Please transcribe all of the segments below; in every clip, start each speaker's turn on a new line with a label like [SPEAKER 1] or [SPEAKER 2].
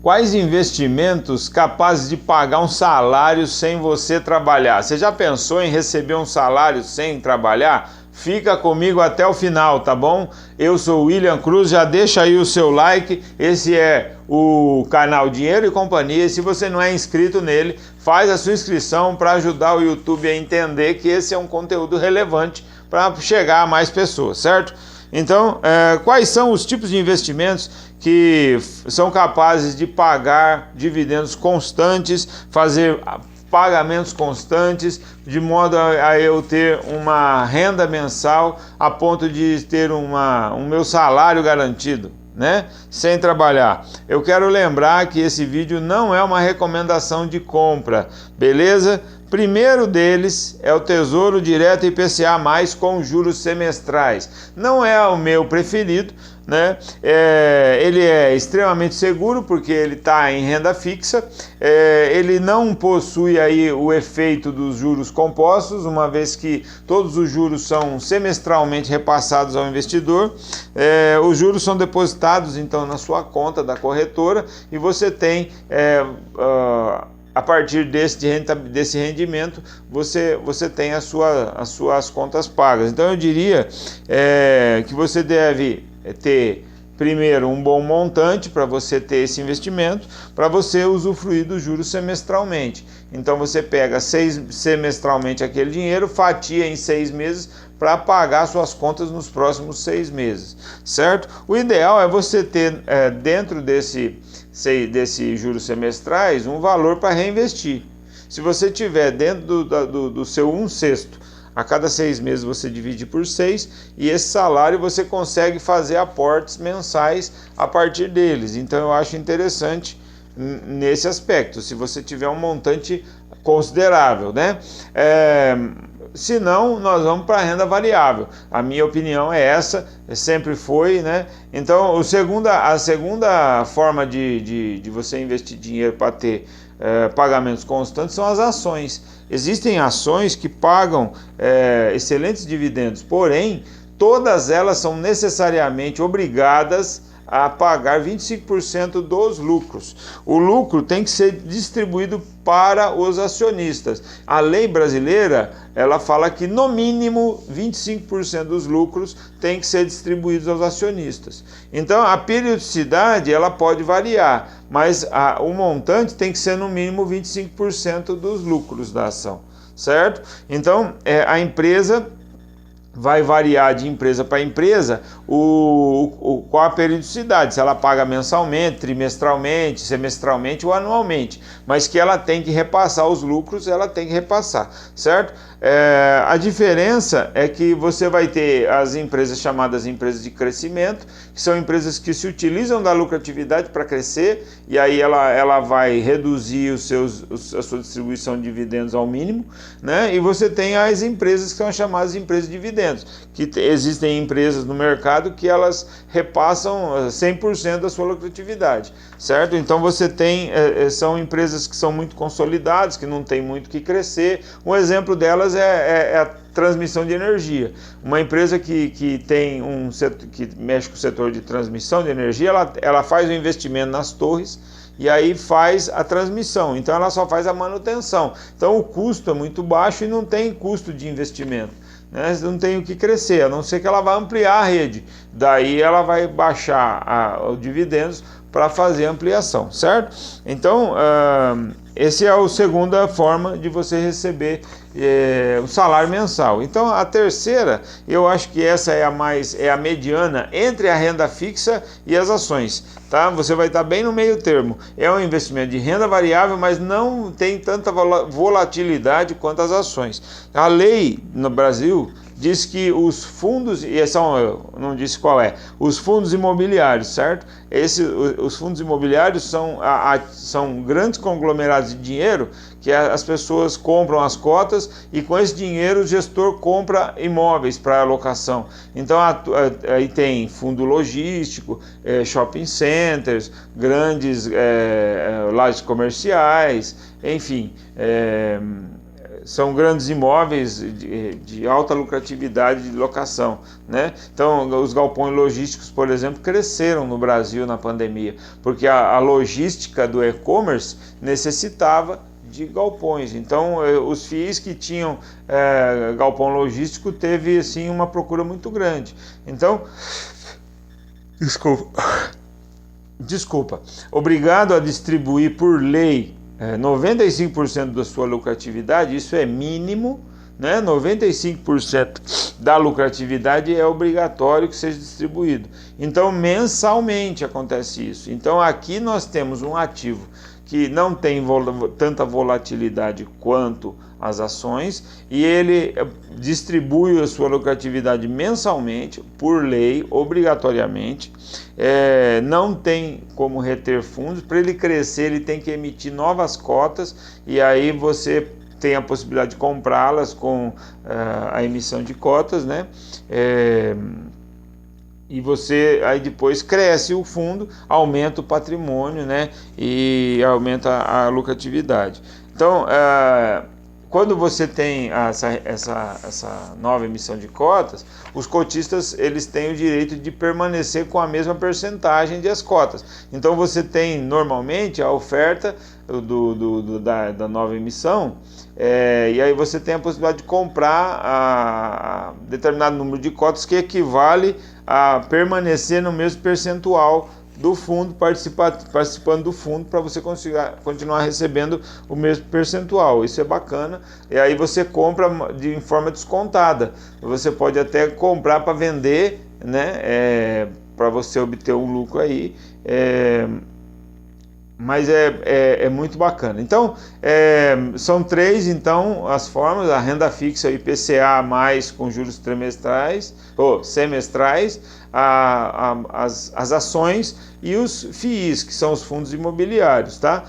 [SPEAKER 1] Quais investimentos capazes de pagar um salário sem você trabalhar? Você já pensou em receber um salário sem trabalhar? Fica comigo até o final, tá bom? Eu sou o William Cruz, já deixa aí o seu like. Esse é o canal Dinheiro e Companhia. Se você não é inscrito nele, faz a sua inscrição para ajudar o YouTube a entender que esse é um conteúdo relevante para chegar a mais pessoas, certo? Então, quais são os tipos de investimentos que são capazes de pagar dividendos constantes, fazer pagamentos constantes, de modo a eu ter uma renda mensal a ponto de ter um meu salário garantido, né? Sem trabalhar. Eu quero lembrar que esse vídeo não é uma recomendação de compra, beleza? Primeiro deles é o Tesouro Direto IPCA+, com juros semestrais. Não é o meu preferido, né? Ele é extremamente seguro porque ele está em renda fixa, ele não possui aí o efeito dos juros compostos, uma vez que todos os juros são semestralmente repassados ao investidor. Os juros são depositados então na sua conta da corretora e você tem a partir desse rendimento, você tem as suas contas pagas. Então eu diria que você deve ter primeiro um bom montante para você ter esse investimento, para você usufruir dos juros semestralmente. Então você pega semestralmente aquele dinheiro, fatia em 6 meses para pagar suas contas nos próximos 6 meses, certo? O ideal é você ter dentro desses juros semestrais um valor para reinvestir. Se você tiver dentro do seu 1/6, a cada 6 meses você divide por 6 e esse salário você consegue fazer aportes mensais a partir deles. Então eu acho interessante nesse aspecto, se você tiver um montante considerável, né? Se não, nós vamos para a renda variável. A minha opinião é essa, sempre foi, né? Então, a segunda forma de você investir dinheiro para ter pagamentos constantes são as ações. Existem ações que pagam excelentes dividendos, porém, todas elas são necessariamente obrigadas a pagar 25% dos lucros. O lucro tem que ser distribuído para os acionistas. A lei brasileira, ela fala que no mínimo 25% dos lucros tem que ser distribuídos aos acionistas. Então a periodicidade ela pode variar, mas o montante tem que ser no mínimo 25% dos lucros da ação, certo? Então a empresa vai variar de empresa para empresa qual a periodicidade, se ela paga mensalmente, trimestralmente, semestralmente ou anualmente, mas que ela tem que repassar os lucros, ela tem que repassar, certo? A diferença é que você vai ter as empresas chamadas empresas de crescimento, que são empresas que se utilizam da lucratividade para crescer, e aí ela vai reduzir a sua distribuição de dividendos ao mínimo, né? E você tem as empresas que são chamadas empresas de dividendos, que existem empresas no mercado que elas repassam 100% da sua lucratividade, certo? Então você tem, são empresas que são muito consolidadas, que não tem muito que crescer. Um exemplo delas é a transmissão de energia. Uma empresa que tem que mexe com o setor de transmissão de energia, ela faz o investimento nas torres e aí faz a transmissão, então ela só faz a manutenção. Então o custo é muito baixo e não tem custo de investimento, né? Não tem o que crescer, a não ser que ela vá ampliar a rede. Daí ela vai baixar os dividendos para fazer a ampliação, certo? Então, essa é a segunda forma de você receber o salário mensal. Então, a terceira, eu acho que essa é a mediana entre a renda fixa e as ações, tá? Você vai estar bem no meio termo. É um investimento de renda variável, mas não tem tanta volatilidade quanto as ações. A lei no Brasil diz que os fundos, e eu não disse qual os fundos imobiliários, certo? Os fundos imobiliários são grandes conglomerados de dinheiro que as pessoas compram as cotas e com esse dinheiro o gestor compra imóveis para alocação. Então aí tem fundo logístico, shopping centers, grandes lajes comerciais, enfim, são grandes imóveis de alta lucratividade de locação, né? Então, os galpões logísticos, por exemplo, cresceram no Brasil na pandemia, porque a logística do e-commerce necessitava de galpões. Então, os FIIs que tinham galpão logístico teve assim uma procura muito grande. Então, desculpa, obrigado a distribuir por lei 95% da sua lucratividade, isso é mínimo, né? 95% da lucratividade é obrigatório que seja distribuído. Então, mensalmente acontece isso. Então, aqui nós temos um ativo que não tem tanta volatilidade quanto as ações e ele distribui a sua lucratividade mensalmente, por lei, obrigatoriamente. Não tem como reter fundos. Para ele crescer, ele tem que emitir novas cotas e aí você tem a possibilidade de comprá-las com a emissão de cotas, né? E você aí depois cresce o fundo, aumenta o patrimônio, né? E aumenta a lucratividade. Então, quando você tem essa nova emissão de cotas, os cotistas eles têm o direito de permanecer com a mesma percentagem das cotas. Então você tem normalmente a oferta da nova emissão, e aí você tem a possibilidade de comprar a determinado número de cotas que equivale a permanecer no mesmo percentual do fundo, participando do fundo, para você continuar recebendo o mesmo percentual. Isso é bacana. E aí você compra em forma descontada. Você pode até comprar para vender, né? Para você obter um lucro aí. Mas é muito bacana. Então, são três então as formas: a renda fixa, o IPCA mais com juros trimestrais ou semestrais, as ações e os FIIs, que são os fundos imobiliários, tá?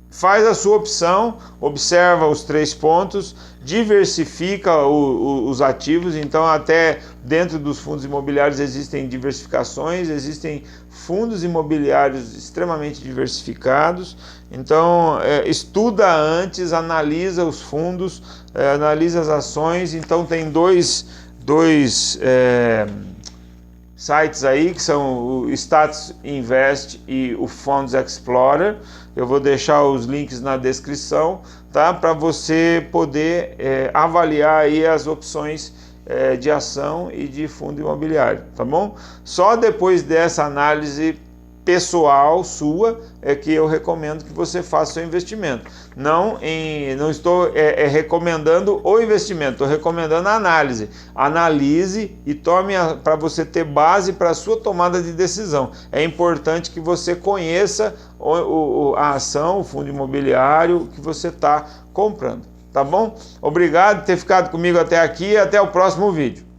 [SPEAKER 1] Faz a sua opção, observa os 3 pontos, diversifica os ativos. Então, até dentro dos fundos imobiliários existem diversificações, existem fundos imobiliários extremamente diversificados. Então, estuda antes, analisa os fundos, analisa as ações. Então, tem dois sites aí, que são o Status Invest e o Funds Explorer. Eu vou deixar os links na descrição, tá? Para você poder avaliar aí as opções de ação e de fundo imobiliário, tá bom? Só depois dessa análise pessoal sua é que eu recomendo que você faça o seu investimento. Não estou recomendando o investimento, estou recomendando a análise. Analise e tome para você ter base para a sua tomada de decisão. É importante que você conheça a ação, o fundo imobiliário que você está comprando, tá bom? Obrigado por ter ficado comigo até aqui e até o próximo vídeo.